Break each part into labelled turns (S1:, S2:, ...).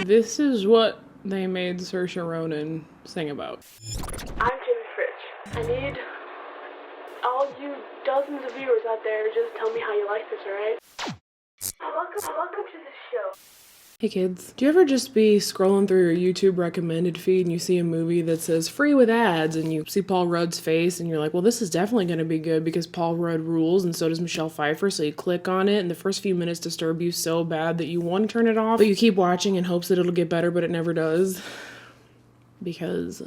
S1: This is what they made Saoirse Ronan sing about.
S2: I'm Jaime Fridge. I need all you dozens of viewers out there to just tell me how you like this, alright? Welcome to the show.
S1: Hey kids, do you ever just be scrolling through your YouTube recommended feed and you see a movie that says free with ads and you see Paul Rudd's face and you're like, well, this is definitely going to be good because Paul Rudd rules and so does Michelle Pfeiffer, so you click on it and the first few minutes disturb you so bad that you want to turn it off, but you keep watching in hopes that it'll get better, but it never does. Because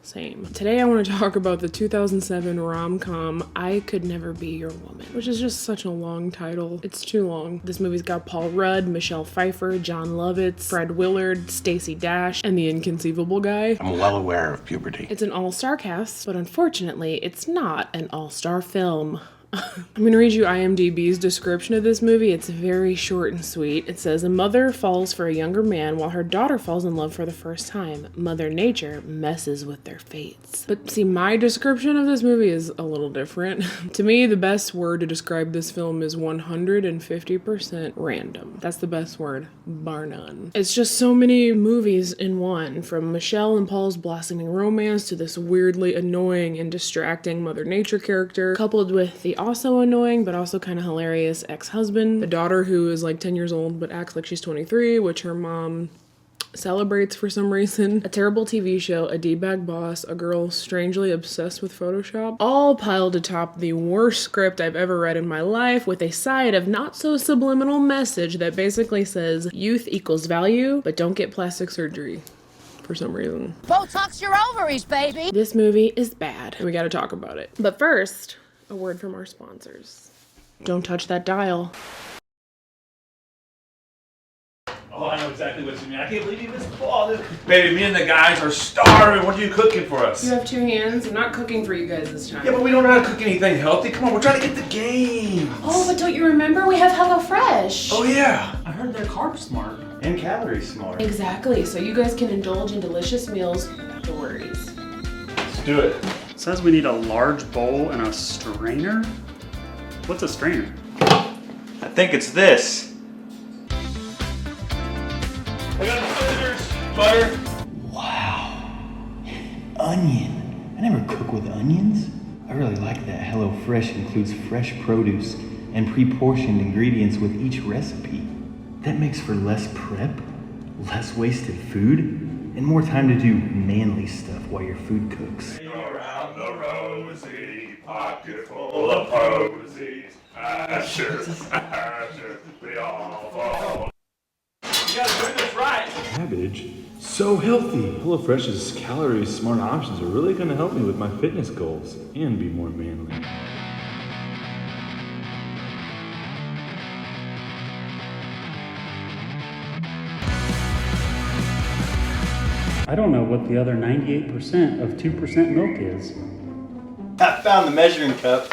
S1: same. Today I want to talk about the 2007 rom-com I Could Never Be Your Woman, which is just such a long title. It's too long. This movie's got Paul Rudd, Michelle Pfeiffer, John Lovitz, Fred Willard, Stacey Dash, and the inconceivable guy.
S3: I'm well aware of puberty.
S1: It's an all-star cast, but unfortunately, it's not an all-star film. I'm gonna read you IMDb's description of this movie. It's very short and sweet. It says, a mother falls for a younger man while her daughter falls in love for the first time. Mother Nature messes with their fates. But see, my description of this movie is a little different. To me, the best word to describe this film is 150% random. That's the best word, bar none. It's just so many movies in one, from Michelle and Paul's blossoming romance to this weirdly annoying and distracting Mother Nature character, coupled with the also annoying but also kind of hilarious ex-husband, the daughter who is like 10 years old but acts like she's 23, which her mom celebrates for some reason, a terrible TV show, a D-bag boss, a girl strangely obsessed with Photoshop, all piled atop the worst script I've ever read in my life, with a side of not so subliminal message that basically says youth equals value, but don't get plastic surgery. For some reason.
S4: Botox your ovaries, baby!
S1: This movie is bad, and we gotta talk about it. But first, a word from our sponsors. Don't touch that dial.
S5: Oh, I know exactly what you mean. I can't believe you missed the ball, dude. Baby, me and the guys are starving. What are you cooking for us?
S1: You have two hands. I'm not cooking for you guys this time.
S5: Yeah, but we don't know how to cook anything healthy. Come on, we're trying to get the game.
S6: Oh, but don't you remember? We have HelloFresh.
S5: Oh, yeah.
S7: I heard they're carb smart.
S8: And calorie smart.
S6: Exactly, so you guys can indulge in delicious meals without the worries.
S5: Let's do it.
S7: It says we need a large bowl and a strainer. What's a strainer?
S8: I think it's this.
S5: I got the scissors, butter.
S9: Wow. Onion. I never cook with onions. I really like that HelloFresh includes fresh produce and pre-portioned ingredients with each recipe. That makes for less prep, less wasted food, and more time to do manly stuff while your food cooks.
S5: Around the rosy, pocket full of posies. Ashes, ashes, we all fall. You gotta do this right.
S10: Cabbage? So healthy! HelloFresh's calorie smart options are really gonna help me with my fitness goals and be more manly.
S7: I don't know what the other 98% of 2% milk is.
S8: I found the measuring cup.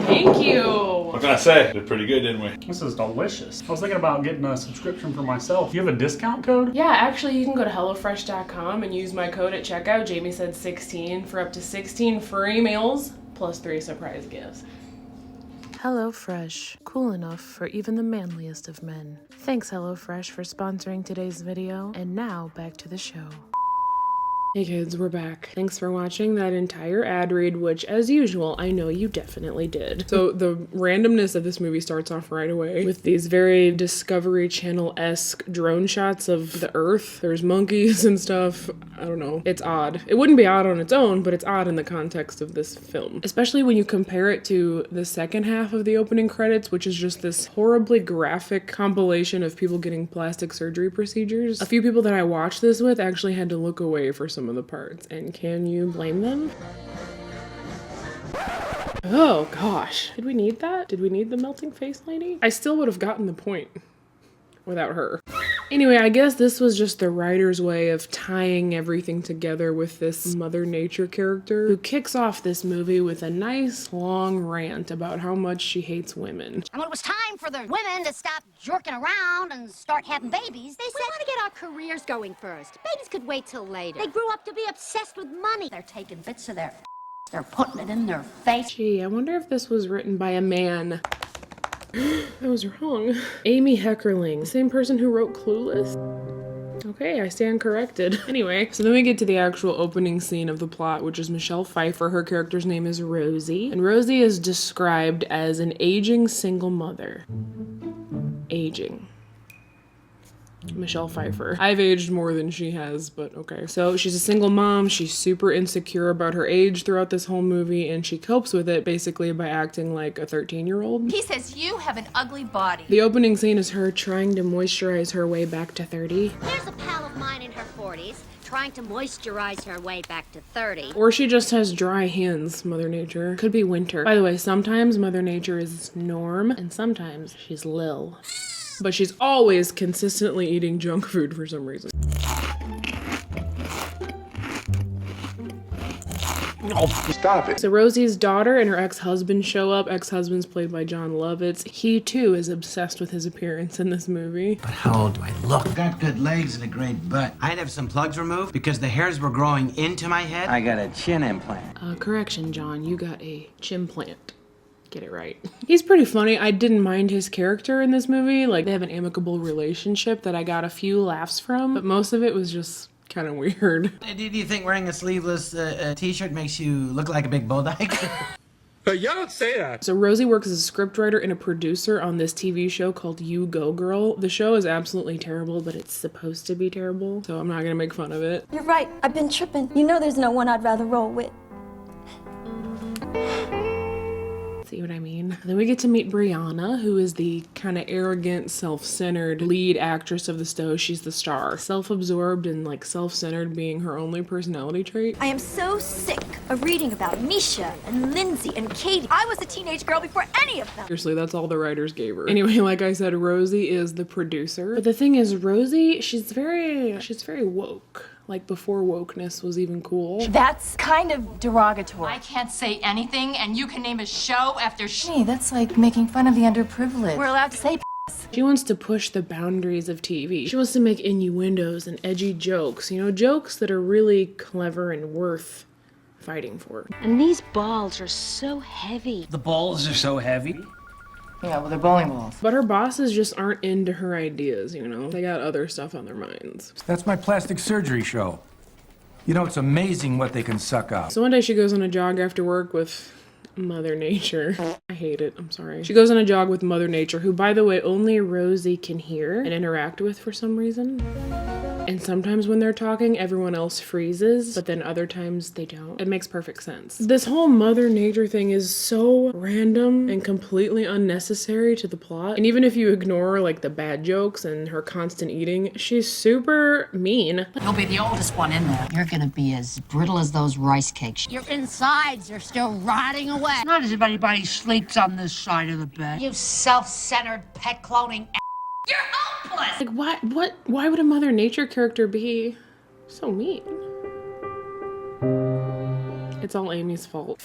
S1: Thank you.
S5: What can I say? Did pretty good, didn't we?
S7: This is delicious. I was thinking about getting a subscription for myself. You have a discount code?
S1: Yeah, actually, you can go to HelloFresh.com and use my code at checkout. Jamie said 16 for up to 16 free meals plus 3 surprise gifts. HelloFresh, cool enough for even the manliest of men. Thanks, HelloFresh, for sponsoring today's video. And now, back to the show. Hey kids, we're back. Thanks for watching that entire ad read, which, as usual, I know you definitely did. So the randomness of this movie starts off right away with these very Discovery Channel-esque drone shots of the Earth. There's monkeys and stuff. I don't know. It's odd. It wouldn't be odd on its own, but it's odd in the context of this film. Especially when you compare it to the second half of the opening credits, which is just this horribly graphic compilation of people getting plastic surgery procedures. A few people that I watched this with actually had to look away for some of the parts, and can you blame them? Oh gosh, did we need that? Did we need the melting face lady? I still would have gotten the point without her. Anyway, I guess this was just the writer's way of tying everything together with this Mother Nature character who kicks off this movie with a nice long rant about how much she hates women.
S4: And when it was time for the women to stop jerking around and start having babies, they said,
S3: We want to get our careers going first. Babies could wait till later. They grew up to be obsessed with money.
S4: they're taking bits of their they're putting it in their face.
S1: Gee, I wonder if this was written by a man. I was wrong. Amy Heckerling, the same person who wrote Clueless. Okay, I stand corrected. Anyway, so then we get to the actual opening scene of the plot, which is Michelle Pfeiffer. Her character's name is Rosie. And Rosie is described as an aging single mother. Aging. Michelle Pfeiffer. I've aged more than she has, but okay. So she's a single mom. She's super insecure about her age throughout this whole movie, and she copes with it basically by acting like a 13-year-old.
S11: He says you have an ugly body.
S1: The opening scene is her trying to moisturize her way back to 30.
S3: Here's a pal of mine in her 40s trying to moisturize her way back to 30.
S1: Or she just has dry hands, Mother Nature. Could be winter. By the way, sometimes Mother Nature is Norm, and sometimes she's Lil. But she's always consistently eating junk food for some reason.
S5: Stop it.
S1: So Rosie's daughter and her ex-husband show up. Ex-husband's played by John Lovitz. He too is obsessed with his appearance in this movie.
S12: But how old do I look? Got good legs and a great butt. I'd have some plugs removed because the hairs were growing into my head.
S9: I got a chin implant.
S1: Correction, John, you got a chin plant. Get it right. He's pretty funny. I didn't mind his character in this movie. Like, they have an amicable relationship that I got a few laughs from, but most of it was just kind of weird.
S12: Do you think wearing a sleeveless t-shirt makes you look like a big bulldog?
S5: Y'all don't say that.
S1: So Rosie works as a scriptwriter and a producer on this TV show called You Go Girl. The show is absolutely terrible, but it's supposed to be terrible, so I'm not gonna make fun of it.
S13: You're right. I've been tripping. You know there's no one I'd rather roll with.
S1: See what I mean? Then we get to meet Brianna, who is the kind of arrogant, self-centered lead actress of the show. She's the star. Self-absorbed and like self-centered being her only personality trait.
S13: I am so sick of reading about Misha and Lindsay and Katie. I was a teenage girl before any of them.
S1: Seriously, that's all the writers gave her. Anyway, like I said, Rosie is the producer. But the thing is, Rosie, she's very woke. Like before wokeness was even cool.
S11: That's kind of derogatory. I can't say anything, and you can name a show after
S14: Hey, that's like making fun of the underprivileged.
S11: We're allowed to say
S1: She wants to push the boundaries of TV. She wants to make innuendos and edgy jokes, you know, jokes that are really clever and worth fighting for.
S3: And these balls are so heavy.
S12: The balls are so heavy.
S14: Yeah, well, they're bowling balls.
S1: But her bosses just aren't into her ideas, you know? They got other stuff on their minds.
S15: That's my plastic surgery show. You know, it's amazing what they can suck up.
S1: So one day she goes on a jog after work with Mother Nature. I hate it, I'm sorry. She goes on a jog with Mother Nature, who, by the way, only Rosie can hear and interact with for some reason. And sometimes when they're talking, everyone else freezes, but then other times they don't. It makes perfect sense. This whole Mother Nature thing is so random and completely unnecessary to the plot. And even if you ignore like the bad jokes and her constant eating, she's super mean.
S4: You'll be the oldest one in there. You're gonna be as brittle as those rice cakes. Your insides are still rotting away. Not as if anybody sleeps on this side of the bed. You self-centered, pet-cloning You're hopeless!
S1: Like, why would a Mother Nature character be so mean? It's all Amy's fault.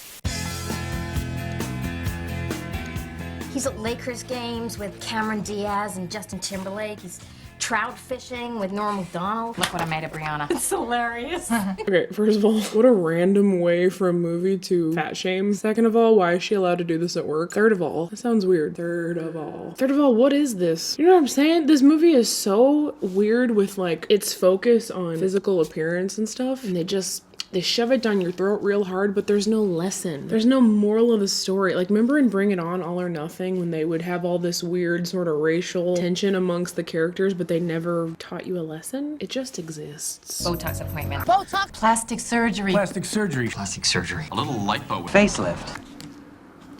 S3: He's at Lakers games with Cameron Diaz and Justin Timberlake. He's trout fishing with Norm Macdonald.
S11: Look what I made of Brianna.
S3: It's hilarious.
S1: Okay, first of all, what a random way for a movie to fat shame. Second of all, why is she allowed to do this at work? Third of all, that sounds weird. Third of all, what is this? You know what I'm saying? This movie is so weird with like its focus on physical appearance and stuff, and they shove it down your throat real hard, but there's no lesson. There's no moral of the story. Like, remember in Bring It On, All or Nothing, when they would have all this weird sort of racial tension amongst the characters, but they never taught you a lesson? It just exists.
S11: Botox appointment.
S14: Botox. Plastic surgery.
S15: Plastic surgery.
S12: Plastic surgery.
S16: A little lipo.
S12: Facelift.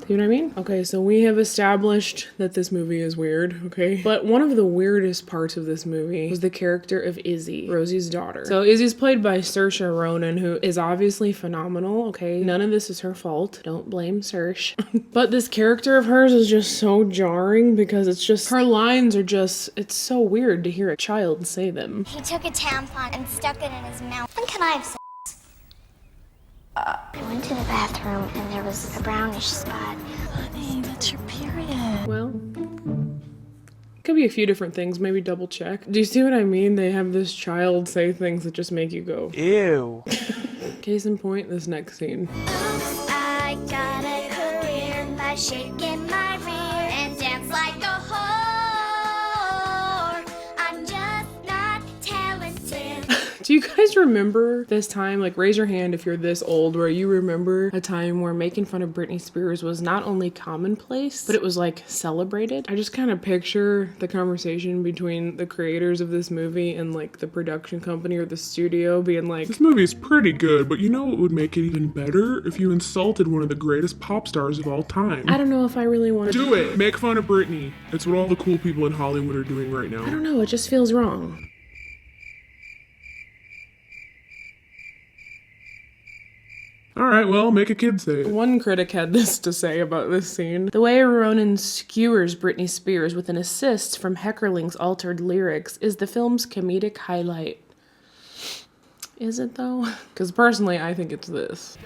S1: See what I mean? Okay, so we have established that this movie is weird, okay? But one of the weirdest parts of this movie was the character of Izzy, Rosie's daughter. So Izzy's played by Saoirse Ronan, who is obviously phenomenal, okay? None of this is her fault. Don't blame Saoirse. But this character of hers is just so jarring because it's just, her lines are just, it's so weird to hear a child say them.
S16: He took a tampon and stuck it in his mouth. When can I have sex? I went to the bathroom and there was a brownish spot.
S11: Honey, that's your period.
S1: Well, could be a few different things, maybe double check. Do you see what I mean? They have this child say things that just make you go, ew. Case in point, this next scene.
S16: I got a career by shaking my rear and dance like a whore. I'm just not talented.
S1: Do you guys remember this time? Like, raise your hand if you're this old, where you remember a time where making fun of Britney Spears was not only commonplace, but it was like celebrated. I just kind of picture the conversation between the creators of this movie and like the production company or the studio being like,
S17: this movie is pretty good, but you know what would make it even better? If you insulted one of the greatest pop stars of all time.
S1: I don't know if I really want to
S17: do it. Make fun of Britney. It's what all the cool people in Hollywood are doing right now.
S1: I don't know, it just feels wrong.
S17: Alright, well, make a kid say it.
S1: One critic had this to say about this scene. The way Ronan skewers Britney Spears with an assist from Heckerling's altered lyrics is the film's comedic highlight. Is it though? Because personally, I think it's this.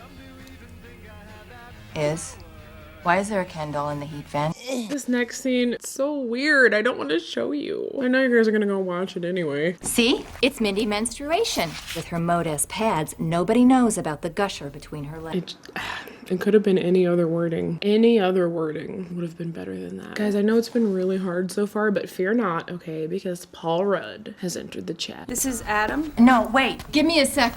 S14: Why is there a Ken doll in the heat vent?
S1: This next scene, it's so weird. I don't want to show you. I know you guys are gonna go watch it anyway.
S18: See? It's Mindy menstruation. With her Modest pads, nobody knows about the gusher between her legs.
S1: It could have been any other wording. Any other wording would have been better than that. Guys, I know it's been really hard so far, but fear not, okay? Because Paul Rudd has entered the chat.
S11: This is Adam.
S14: No, wait. Give me a sec.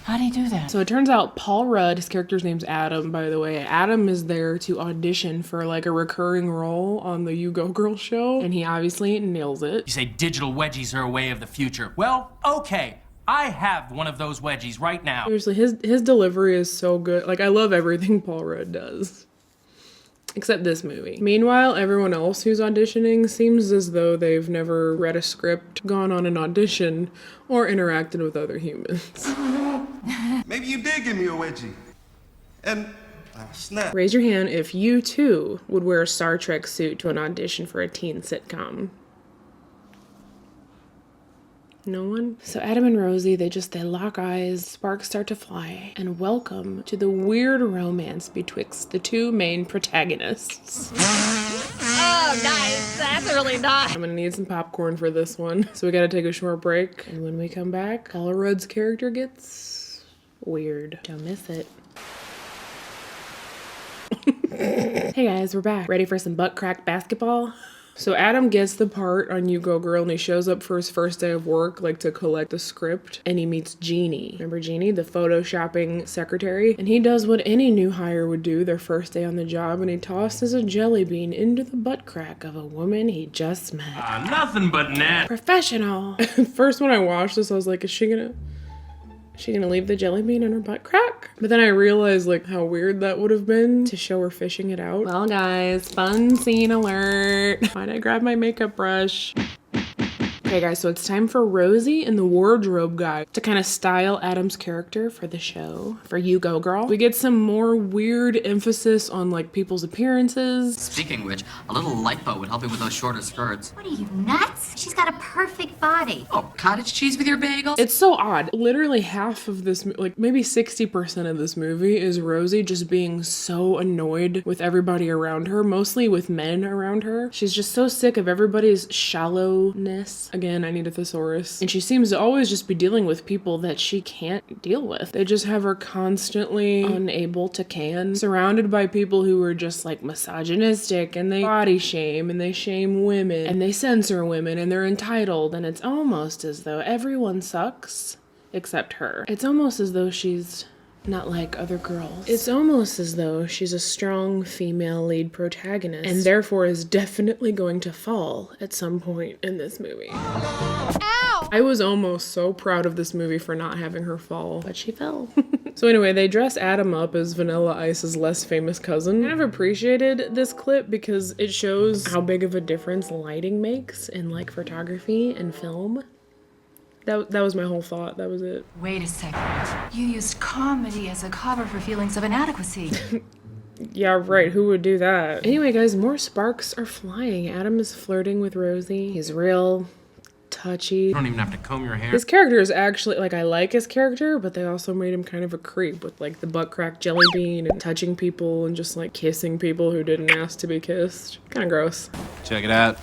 S14: How do you do that?
S1: So it turns out Paul Rudd, his character's name's Adam, by the way. Adam is there to audition for like a recurring role on the You Go Girl show, and he obviously nails it.
S19: You say digital wedgies are a way of the future. Well, okay. I have one of those wedgies right now.
S1: Seriously, his delivery is so good. Like, I love everything Paul Rudd does. Except this movie. Meanwhile, everyone else who's auditioning seems as though they've never read a script, gone on an audition, or interacted with other humans.
S20: Maybe you did give me a wedgie. And snap.
S1: Raise your hand if you too would wear a Star Trek suit to an audition for a teen sitcom. No one? So Adam and Rosie, they lock eyes, sparks start to fly, and welcome to the weird romance betwixt the two main protagonists.
S11: Oh, nice. That's really nice.
S1: I'm gonna need some popcorn for this one. So we gotta take a short break, and when we come back, Paul Rudd's character gets weird. Don't miss it. Hey guys, we're back. Ready for some butt crack basketball? So Adam gets the part on You Go Girl, and he shows up for his first day of work, like to collect the script, and he meets Jeannie. Remember Jeannie, the photoshopping secretary? And he does what any new hire would do their first day on the job, and he tosses a jelly bean into the butt crack of a woman he just met.
S19: Nothing but net.
S1: Professional. First when I watched this, I was like, is she gonna leave the jelly bean in her butt crack? But then I realized like how weird that would have been to show her fishing it out. Well guys, fun scene alert. Why'd I grab my makeup brush? Okay guys, so it's time for Rosie and the wardrobe guy to kind of style Adam's character for the show, for You Go Girl. We get some more weird emphasis on like people's appearances.
S21: Speaking of which, a little lipo would help you with those shorter skirts.
S3: What are you, nuts? She's got a perfect body.
S21: Oh, cottage cheese with your bagels?
S1: It's so odd. Literally half of this, like maybe 60% of this movie is Rosie just being so annoyed with everybody around her, mostly with men around her. She's just so sick of everybody's shallowness. Again, I need a thesaurus. And she seems to always just be dealing with people that she can't deal with. They just have her constantly unable to can, surrounded by people who are just like misogynistic, and they body shame, and they shame women, and they censor women, and they're entitled, and it's almost as though everyone sucks except her. It's almost as though she's not like other girls. It's almost as though she's a strong female lead protagonist, and therefore is definitely going to fall at some point in this movie. Ow! I was almost so proud of this movie for not having her fall, but she fell. So anyway, they dress Adam up as Vanilla Ice's less famous cousin. I kind of appreciated this clip because it shows how big of a difference lighting makes in like photography and film. That was my whole thought. That was it.
S14: Wait a second. You used comedy as a cover for feelings of inadequacy.
S1: Yeah, right. Who would do that? Anyway, guys, more sparks are flying. Adam is flirting with Rosie. He's real touchy.
S19: You don't even have to comb your hair.
S1: His character is actually, like, I like his character, but they also made him kind of a creep with, like, the butt crack jelly bean and touching people and just, like, kissing people who didn't ask to be kissed. Kind of gross.
S19: Check it out.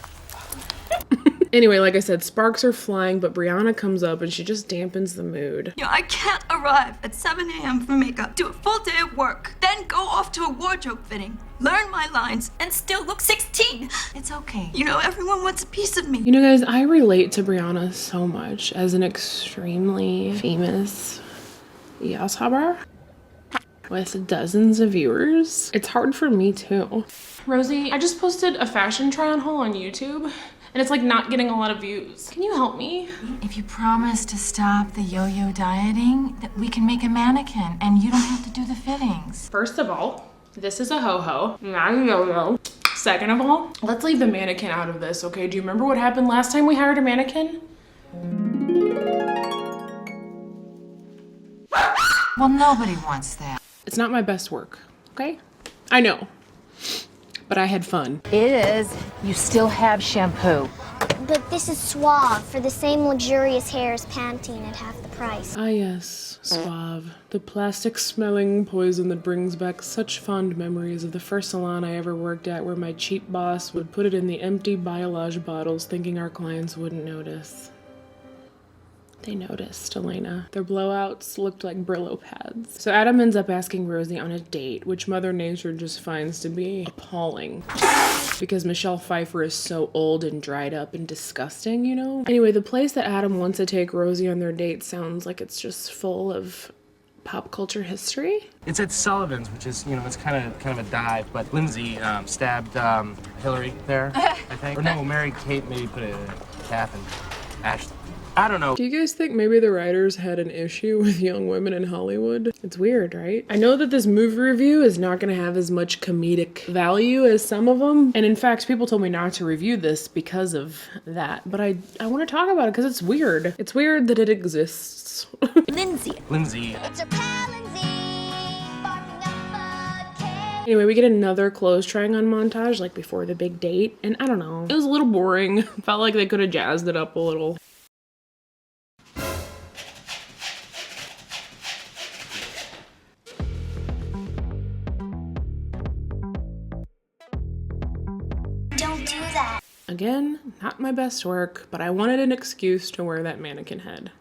S1: Anyway, like I said, sparks are flying, but Brianna comes up and she just dampens the mood.
S13: You know, I can't arrive at 7 a.m. for makeup, do a full day of work, then go off to a wardrobe fitting, learn my lines, and still look 16. It's okay. You know, everyone wants a piece of me.
S1: You know, guys, I relate to Brianna so much as an extremely famous YouTuber with dozens of viewers. It's hard for me too.
S6: Rosie, I just posted a fashion try-on haul on YouTube, and it's like not getting a lot of views. Can you help me?
S14: If you promise to stop the yo-yo dieting, that we can make a mannequin and you don't have to do the fittings.
S6: First of all, this is a ho-ho, not a yo-yo. Second of all, let's leave the mannequin out of this, okay? Do you remember what happened last time we hired a mannequin?
S14: Well, nobody wants that.
S1: It's not my best work, okay? I know, but I had fun.
S18: It is. You still have shampoo.
S16: But this is Suave for the same luxurious hair as Pantene at half the price.
S1: Ah yes, Suave. The plastic-smelling poison that brings back such fond memories of the first salon I ever worked at where my cheap boss would put it in the empty Biolage bottles thinking our clients wouldn't notice. They noticed, Elena. Their blowouts looked like Brillo pads. So Adam ends up asking Rosie on a date, which Mother Nature just finds to be appalling. Because Michelle Pfeiffer is so old and dried up and disgusting, you know? Anyway, the place that Adam wants to take Rosie on their date sounds like it's just full of pop culture history.
S2: It's at Sullivan's, which is, you know, it's kind of a dive, but Lindsay stabbed Hillary there, I think. Or no, married Kate, maybe put a calf in Ashley. I don't know.
S1: Do you guys think maybe the writers had an issue with young women in Hollywood? It's weird, right? I know that this movie review is not going to have as much comedic value as some of them. And in fact, people told me not to review this because of that. But I want to talk about it because it's weird. It's weird that it exists.
S13: Lindsay.
S16: It's a pal, Lindsay.
S1: Anyway, we get another clothes trying on montage, like before the big date. And I don't know. It was a little boring. Felt like they could have jazzed it up a little. Again, not my best work, but I wanted an excuse to wear that mannequin head.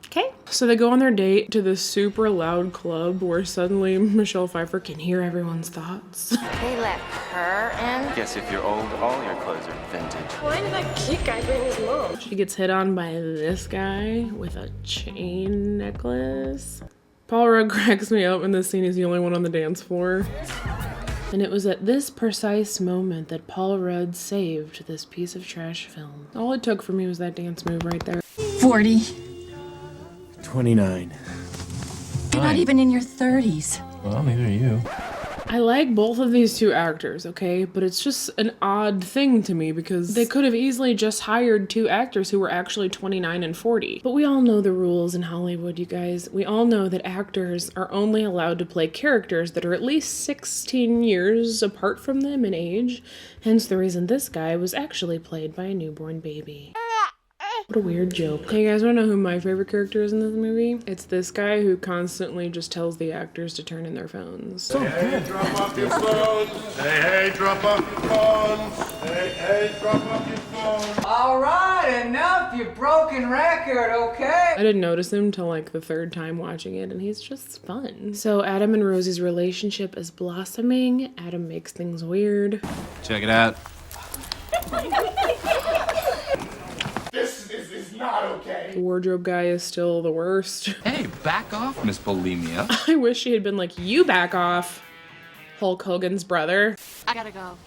S1: Okay. So they go on their date to this super loud club where suddenly Michelle Pfeiffer can hear everyone's thoughts.
S3: They let her in?
S22: Guess if you're old, all your clothes are vintage.
S3: Why did that cute guy bring his mom?
S1: She gets hit on by this guy with a chain necklace. Paul Rudd cracks me up in this scene. He's the only one on the dance floor. And it was at this precise moment that Paul Rudd saved this piece of trash film. All it took for me was that dance move right there.
S14: 40.
S10: 29.
S14: You're not even in your 30s.
S10: Well, neither are you.
S1: I like both of these two actors, okay? But it's just an odd thing to me because they could have easily just hired two actors who were actually 29 and 40. But we all know the rules in Hollywood, you guys. We all know that actors are only allowed to play characters that are at least 16 years apart from them in age. Hence the reason this guy was actually played by a newborn baby. What a weird joke. Hey, you guys wanna know who my favorite character is in this movie? It's this guy who constantly just tells the actors to turn in their phones.
S5: Hey, drop off your phones. Hey, drop off your phones. Hey, drop off your phones.
S23: All right, enough, you broken record, okay?
S1: I didn't notice him till like the third time watching it, and he's just fun. So Adam and Rosie's relationship is blossoming. Adam makes things weird.
S19: Check it out.
S5: This is not okay.
S1: The wardrobe guy is still the worst.
S21: Hey, back off, Miss Bulimia.
S1: I wish she had been like, you back off, Hulk Hogan's brother.
S11: I gotta go.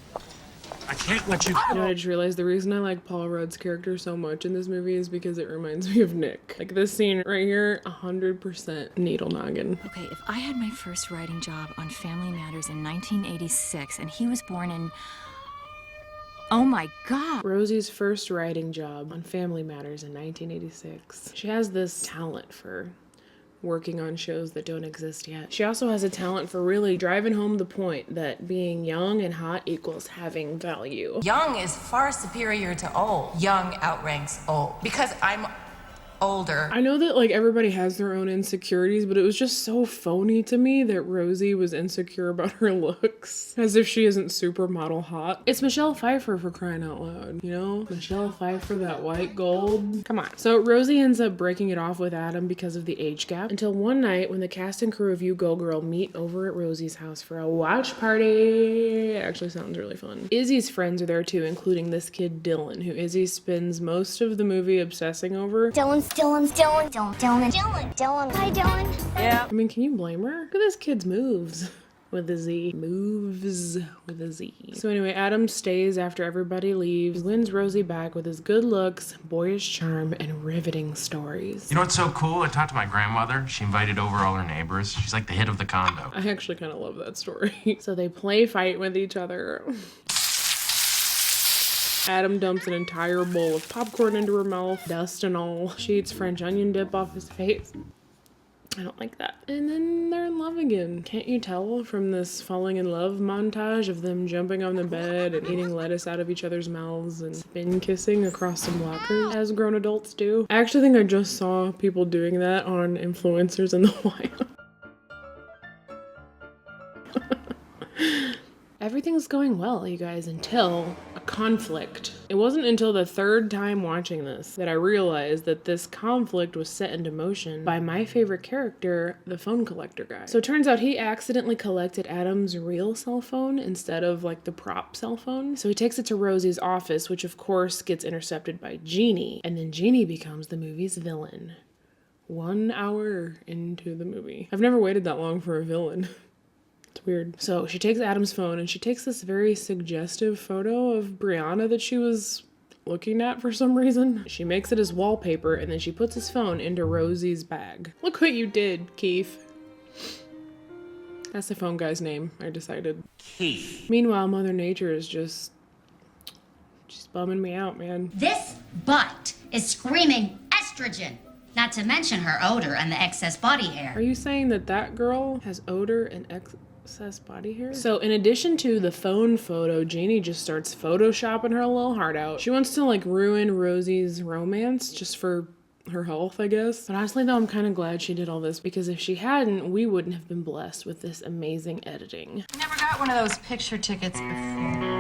S2: I can't let you.
S1: You know, I just realized the reason I like Paul Rudd's character so much in this movie is because it reminds me of Nick. Like this scene right here, 100% needle noggin.
S18: Okay, if I had my first writing job on Family Matters in 1986 and he was born in... Oh my God.
S1: Rosie's first writing job on Family Matters in 1986. She has this talent for working on shows that don't exist yet. She also has a talent for really driving home the point that being young and hot equals having value.
S11: Young is far superior to old. Young outranks old. Because I'm older.
S1: I know that like everybody has their own insecurities, but it was just so phony to me that Rosie was insecure about her looks. As if she isn't supermodel hot. It's Michelle Pfeiffer for crying out loud, you know? Michelle Pfeiffer, that white gold. Come on. So Rosie ends up breaking it off with Adam because of the age gap until one night when the cast and crew of You Go Girl meet over at Rosie's house for a watch party. It actually sounds really fun. Izzy's friends are there too, including this kid Dylan, who Izzy spends most of the movie obsessing over.
S16: Dylan. Hi, Dylan.
S1: Yeah. I mean, can you blame her? Look at this kid's moves. With a Z. Moves with a Z. So anyway, Adam stays after everybody leaves, wins Rosie back with his good looks, boyish charm, and riveting stories.
S2: You know what's so cool? I talked to my grandmother. She invited over all her neighbors. She's like the hit of the condo.
S1: I actually kind of love that story. So they play fight with each other. Adam dumps an entire bowl of popcorn into her mouth, dust and all. She eats French onion dip off his face. I don't like that. And then they're in love again. Can't you tell from this falling in love montage of them jumping on the bed and eating lettuce out of each other's mouths and spin kissing across some lockers as grown adults do? I actually think I just saw people doing that on influencers in the wild. Everything's going well, you guys, until a conflict. It wasn't until the third time watching this that I realized that this conflict was set into motion by my favorite character, the phone collector guy. So it turns out he accidentally collected Adam's real cell phone instead of like the prop cell phone. So he takes it to Rosie's office, which of course gets intercepted by Jeannie. And then Jeannie becomes the movie's villain. 1 hour into the movie. I've never waited that long for a villain. It's weird. So she takes Adam's phone and she takes this very suggestive photo of Brianna that she was looking at for some reason. She makes it as wallpaper and then she puts his phone into Rosie's bag. Look what you did, Keith. That's the phone guy's name, I decided.
S12: Keith.
S1: Meanwhile, Mother Nature is she's bumming me out, man.
S4: This butt is screaming estrogen. Not to mention her odor and the excess body hair.
S1: Are you saying that that girl has odor and excess body hair? So in addition to the phone photo, Jeannie just starts photoshopping her little heart out. She wants to like ruin Rosie's romance just for her health, I guess. But honestly though, I'm kind of glad she did all this because if she hadn't, we wouldn't have been blessed with this amazing editing.
S11: I never got one of those picture tickets before.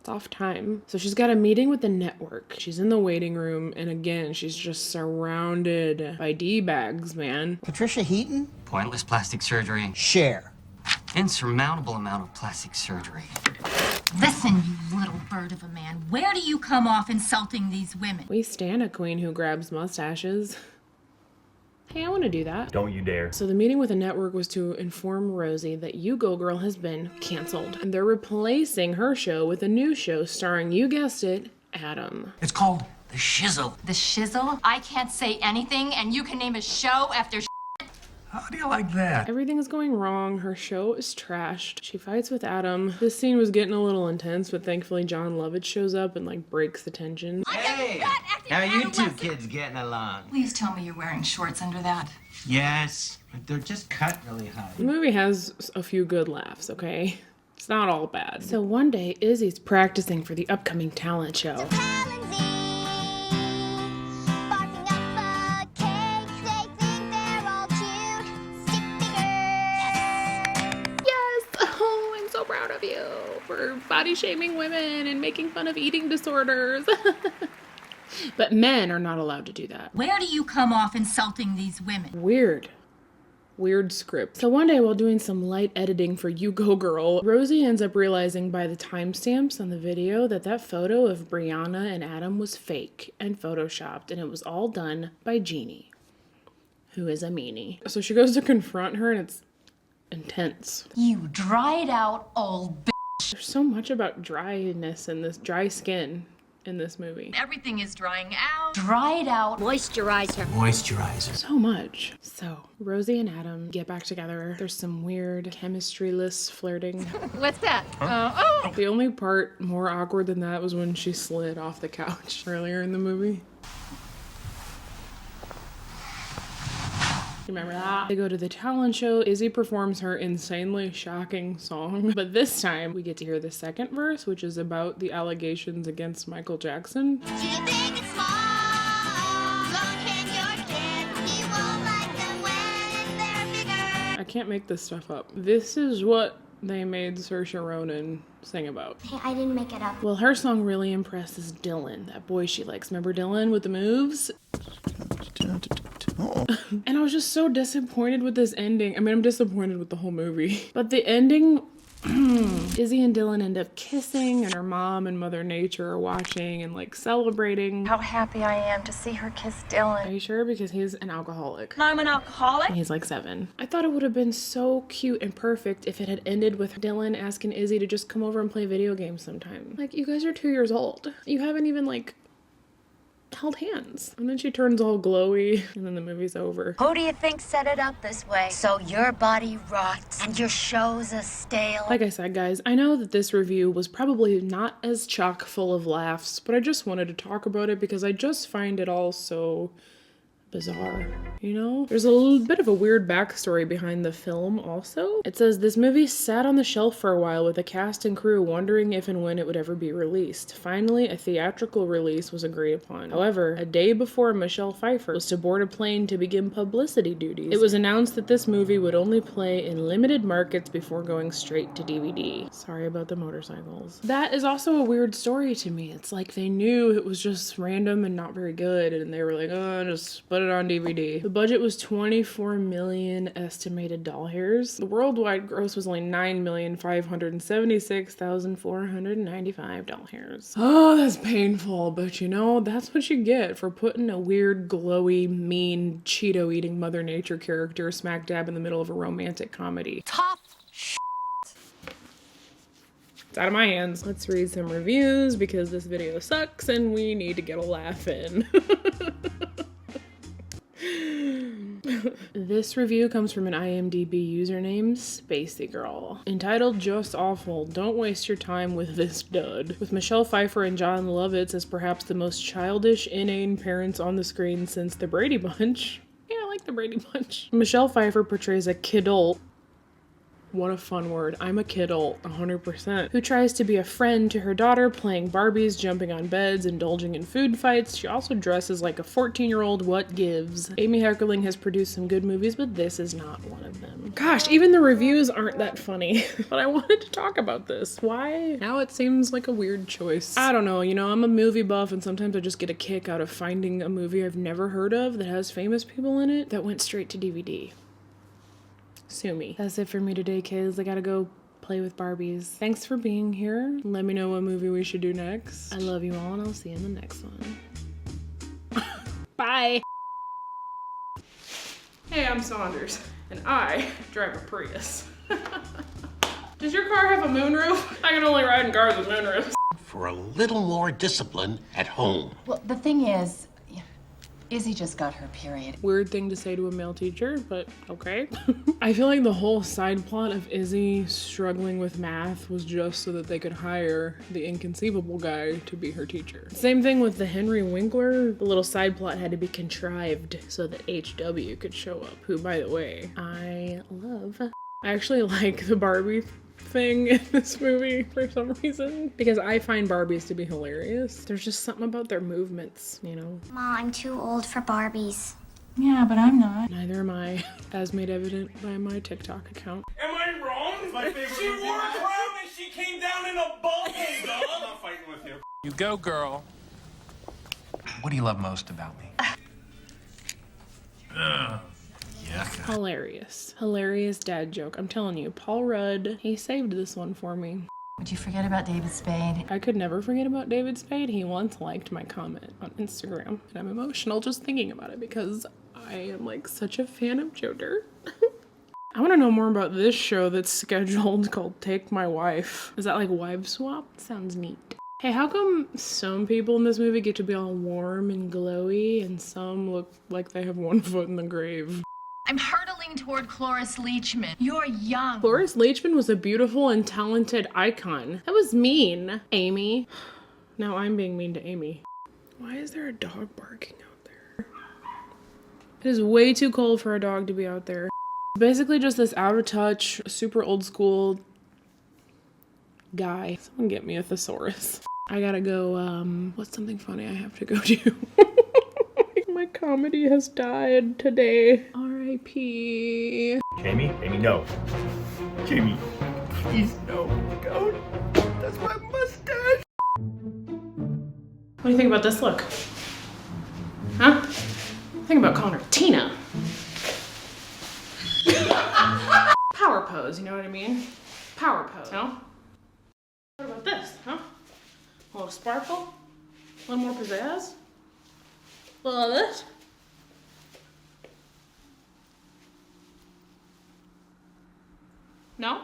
S1: Off time. So she's got a meeting with the network. She's in the waiting room and again she's just surrounded by D-bags, man.
S12: Patricia Heaton?
S21: Pointless plastic surgery.
S12: Cher.
S21: Insurmountable amount of plastic surgery.
S4: Listen, you little bird of a man. Where do you come off insulting these women?
S1: We stan a queen who grabs mustaches. Hey, I want to do that.
S5: Don't you dare.
S1: So the meeting with the network was to inform Rosie that You Go Girl has been canceled. And they're replacing her show with a new show starring, you guessed it, Adam.
S19: It's called The Shizzle.
S11: The Shizzle? I can't say anything, and you can name a show after
S15: How do you like that?
S1: Everything is going wrong. Her show is trashed. She fights with Adam. This scene was getting a little intense, but thankfully John Lovitz shows up and like breaks the tension.
S12: Hey! How are you two kids getting along?
S14: Please tell me you're wearing shorts under that.
S12: Yes, but they're just cut really high.
S1: The movie has a few good laughs, okay? It's not all bad. So one day, Izzy's practicing for the upcoming talent show. Proud of you for body shaming women and making fun of eating disorders. But men are not allowed to do that.
S4: Where do you come off insulting these women?
S1: Weird script. So one day while doing some light editing for You Go Girl, Rosie ends up realizing by the timestamps on the video that photo of Brianna and Adam was fake and photoshopped and it was all done by Jeannie, who is a meanie. So she goes to confront her and it's intense.
S4: You dried out old bitch.
S1: There's so much about dryness in this, dry skin in this movie.
S4: Everything is drying out. Dried out. Moisturizer.
S12: Moisturizer.
S1: So much. So, Rosie and Adam get back together. There's some weird chemistry-less flirting.
S4: What's that?
S1: The only part more awkward than that was when she slid off the couch earlier in the movie. Remember that? They go to the talent show. Izzy performs her insanely shocking song. But this time, we get to hear the second verse, which is about the allegations against Michael Jackson. I can't make this stuff up. This is what they made Saoirse Ronan sing about.
S16: Hey, I didn't make it up.
S1: Well, her song really impresses Dylan, that boy she likes. Remember Dylan with the moves? And I was just so disappointed with this ending. I mean, I'm disappointed with the whole movie. But the ending, Izzy and Dylan end up kissing, and her mom and Mother Nature are watching and like celebrating.
S14: How happy I am to see her kiss Dylan.
S1: Are you sure? Because he's an alcoholic.
S14: I'm an alcoholic?
S1: And he's like 7. I thought it would have been so cute and perfect if it had ended with Dylan asking Izzy to just come over and play video games sometime. Like, you guys are 2 years old. You haven't even like held hands. And then she turns all glowy and then the movie's over.
S4: Who do you think set it up this way? So your body rots and your shows are stale.
S1: Like I said, guys, I know that this review was probably not as chock full of laughs, but I just wanted to talk about it because I just find it all so bizarre, you know? There's a little bit of a weird backstory behind the film also. It says this movie sat on the shelf for a while with the cast and crew wondering if and when it would ever be released. Finally, a theatrical release was agreed upon. However, a day before Michelle Pfeiffer was to board a plane to begin publicity duties, it was announced that this movie would only play in limited markets before going straight to DVD. Sorry about the motorcycles. That is also a weird story to me. It's like they knew it was just random and not very good, and they were like, oh, just put it on DVD. The budget was 24 million estimated doll hairs. The worldwide gross was only 9,576,495 doll hairs. Oh, that's painful, but you know, that's what you get for putting a weird, glowy, mean, Cheeto-eating Mother Nature character smack dab in the middle of a romantic comedy.
S4: Tough
S1: It's out of my hands. Let's read some reviews because this video sucks and we need to get a laugh in. This review comes from an IMDb username, Spacey Girl. Entitled Just Awful, don't waste your time with this dud. With Michelle Pfeiffer and John Lovitz as perhaps the most childish, inane parents on the screen since The Brady Bunch. Yeah, I like The Brady Bunch. Michelle Pfeiffer portrays a kidult. What a fun word. I'm a kidult, 100%. Who tries to be a friend to her daughter, playing Barbies, jumping on beds, indulging in food fights. She also dresses like a 14-year-old what gives. Amy Heckerling has produced some good movies, but this is not one of them. Gosh, even the reviews aren't that funny. But I wanted to talk about this. Why? Now it seems like a weird choice. I don't know, you know, I'm a movie buff and sometimes I just get a kick out of finding a movie I've never heard of that has famous people in it that went straight to DVD. Sue me. That's it for me today, kids. I gotta go play with Barbies. Thanks for being here. Let me know what movie we should do next. I love you all, and I'll see you in the next one. Bye! Hey, I'm Saunders, and I drive a Prius. Does your car have a moonroof? I can only ride in cars with moonroofs.
S7: For a little more discipline at home.
S14: Well, the thing is, Izzy just got her period.
S1: Weird thing to say to a male teacher, but okay. I feel like the whole side plot of Izzy struggling with math was just so that they could hire the inconceivable guy to be her teacher. Same thing with the Henry Winkler. The little side plot had to be contrived so that HW could show up, who, by the way, I love. I actually like the Barbie thing in this movie for some reason because I find Barbies to be hilarious. There's just something about their movements, you know.
S16: Ma, I'm too old for Barbies.
S14: Yeah, but I'm not.
S1: Neither am I, as made evident by my TikTok account.
S5: Am I wrong? She wore a crown and she came down in a bubble, dog. I'm not fighting with you.
S19: You go, girl.
S12: What do you love most about me?
S1: Hilarious. Hilarious dad joke. I'm telling you, Paul Rudd, he saved this one for me.
S14: Would you forget about David Spade?
S1: I could never forget about David Spade. He once liked my comment on Instagram, and I'm emotional just thinking about it because I am like such a fan of Joe Dirt. I want to know more about this show that's scheduled called Take My Wife. Is that like Wife Swap? Sounds neat. Hey, how come some people in this movie get to be all warm and glowy and some look like they have one foot in the grave?
S4: I'm hurtling toward Cloris Leachman. You're young.
S1: Cloris Leachman was a beautiful and talented icon. That was mean, Amy. Now I'm being mean to Amy. Why is there a dog barking out there? It is way too cold for a dog to be out there. Basically just this out of touch, super old school guy. Someone get me a thesaurus. I gotta go, what's something funny I have to go do? My comedy has died today. R.I.P.
S5: Jamie? Jamie, no. Jamie, please no. Don't. That's my mustache.
S6: What do you think about this look? Huh? Think about calling her Tina. Power pose, you know what I mean? Power pose, you know? What about this, huh? A little sparkle? A little more pizzazz? A little of this? No?